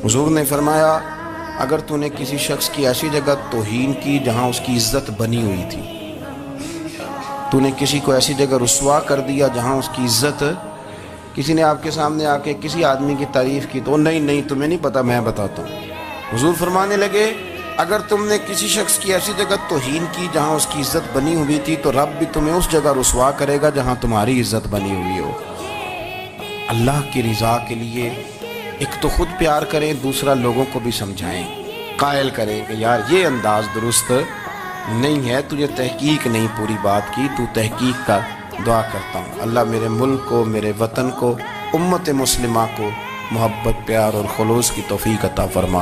हुजूर ने फरमाया, अगर तूने किसी शख्स की ऐसी जगह तौहीन की जहाँ उसकी इज्जत बनी हुई थी, तूने किसी को ऐसी जगह रुस्वा कर दिया जहाँ उसकी इज्जत, किसी ने आपके सामने आके किसी आदमी की तारीफ़ की तो नहीं नहीं तुम्हें नहीं पता, मैं बताता हूँ। हुजूर फरमाने लगे, अगर तुमने किसी शख्स की ऐसी जगह तौहीन की जहाँ उसकी इज्जत बनी हुई थी तो रब भी तुम्हें उस जगह रुस्वा करेगा जहाँ तुम्हारी इज्जत बनी हुई हो। अल्लाह की रज़ा के लिए एक तो खुद प्यार करें, दूसरा लोगों को भी समझाएं, कायल करें कि यार ये अंदाज दुरुस्त नहीं है, तुझे तहकीक नहीं पूरी बात की, तू तहकीक का। दुआ करता हूँ अल्लाह मेरे मुल्क को, मेरे वतन को, उम्मत मुस्लिमा को मोहब्बत, प्यार और खुलूस की तौफीक अता फरमा।